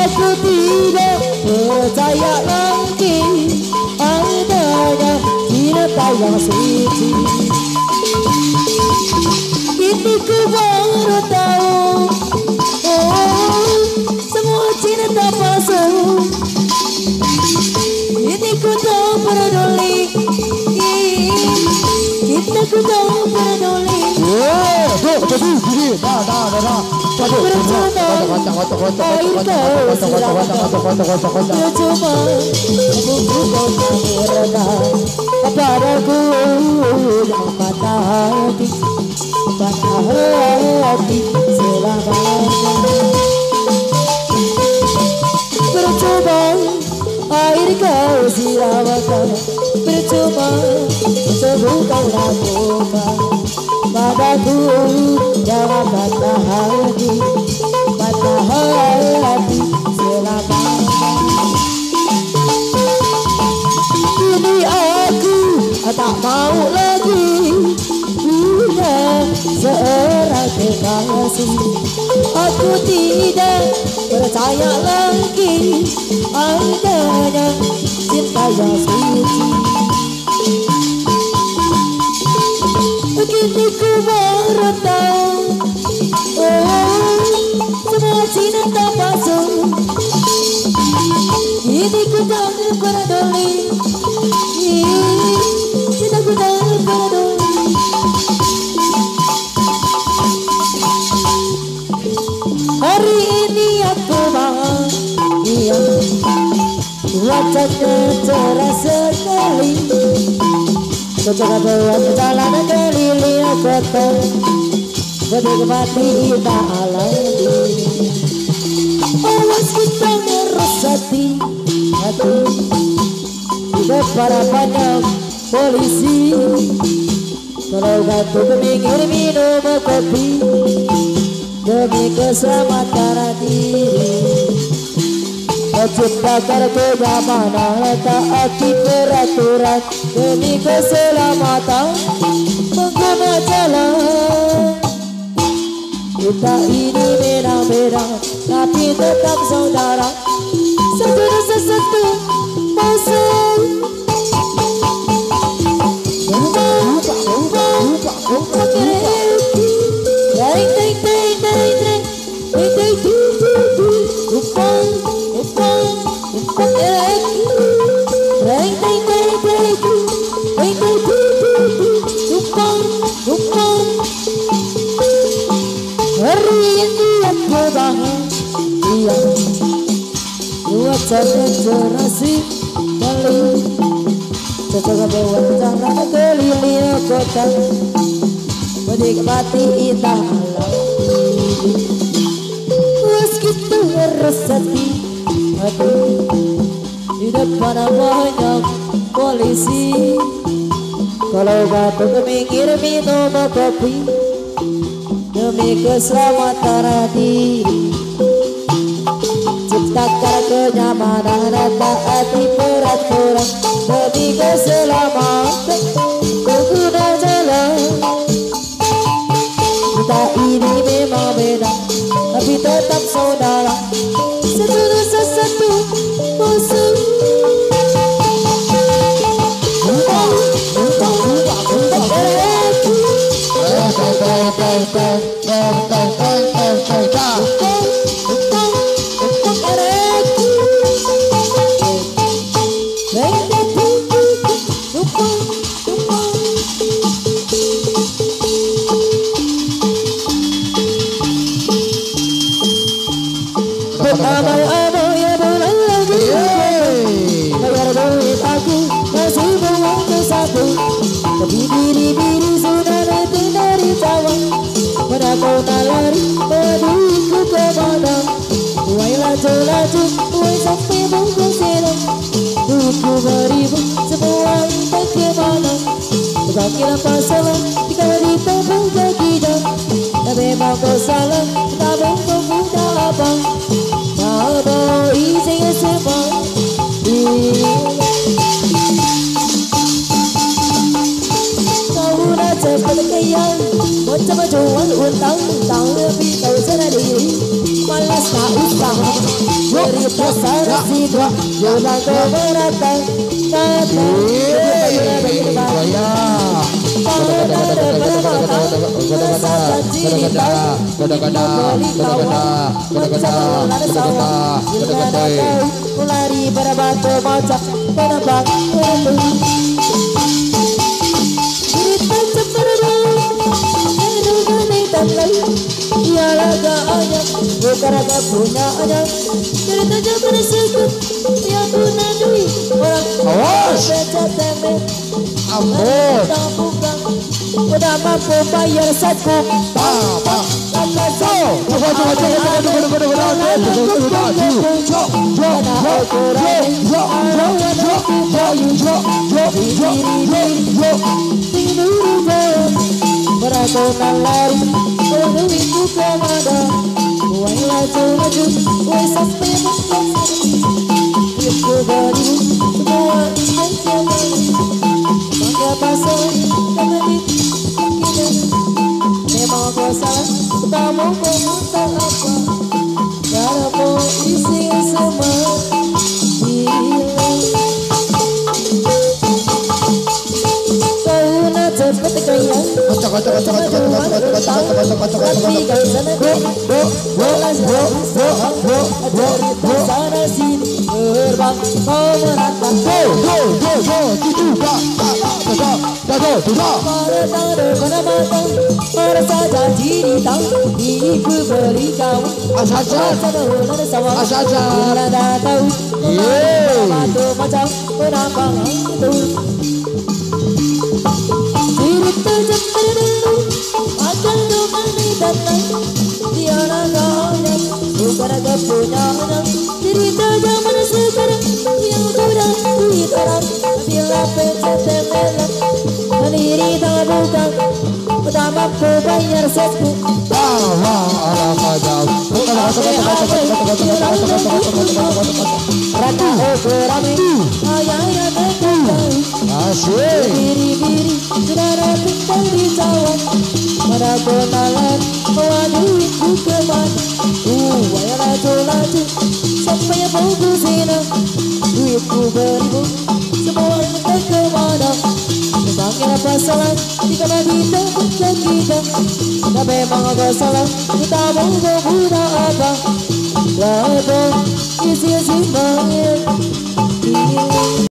Aku tidak percaya lagi adanya cinta yang suci. Kini ku baru tahu, oh, semua cinta palsu. Kini ku tak peduli, kita ku tak peduli. Air kau sirawakan, percuma sebut kau lakukan padaku, jangan patah hati selamanya. Kini aku tak mau lagi punya seorang kekasih. Aku tidak percaya lagi adanya cinta yang suci. Kini ku baru tahu, oh, semua cinta palsu. Kini ku tak peduli, cinta ku tak peduli. Hari ini aku bahagia, wajahnya cerah sekali. Ketika buat perjalanan keliling kota, menikmati indah alam. Awas kita merosati hati di depan banyak polisi. Kalau gantung pinggir minum kopi demi keselamatan diri. Menciptakan kenyamanan, taati peraturan demi keselamatan pengguna jalan. Kita ini beda-beda tapi tetap saudara, satu dosa satu masa. Generasi kali secoba bawa jalan keliling kota, menikmati indah alam. Meski terresati hati di depan banyak polisi. Kalau gantung minggir minum kopi demi keselamatan diri. Ciptakan kenyamanan, taati peraturan demi keselamatan pengguna jalan. Kita ini memang beda tapi tetap saudara, satu dosa satu musuh. Lupa nalari duitku kemana. Wai laju-laju, wai sampai bungkus senang. Duitku beribu, semua entah kemana. Kira pasalah jika ditabung kita. Tak memang kau salah, tak memang muda abang. Tak mau izin semua. Kau nak cepat kaya, macam jual utang, tak lebih tahu sendiri. Malas tak usah, beri pasar situ, jangan kau beratang, kata lari berbatu macam penebak cerita seperti ia laga aja bukan raga punya aja cerita jaman sekut yang guna duit orang beca tempe ampun udah mampu bayar saku Beragonan lari, duitku kemana. Uang laju-laju, uang sampai bungkus. Duitku beribu, semua entah kemana. Bangga pasal, kemedik, kita. Memang kau salah, tak mau kau minta apa. Karena kau isi semua hilang. Kau nak cepat kaya. Punya anak cerita zaman sekarang yang kurang duit orang bila pencet melang sendiri tak bukan tak mampu bayar seku bawa ala kajau rata operami ayah terkendali biri-biri saudara tinggal di cawan pada kenalan bawa duitku kemana waya laju-laju sampai bungkus senang duitku beribu semua entah kemana. Memangnya apa salah jika kita bukan kita. Tak memang apa salah kita mau berbuat apa. Labo isi-isi banyak.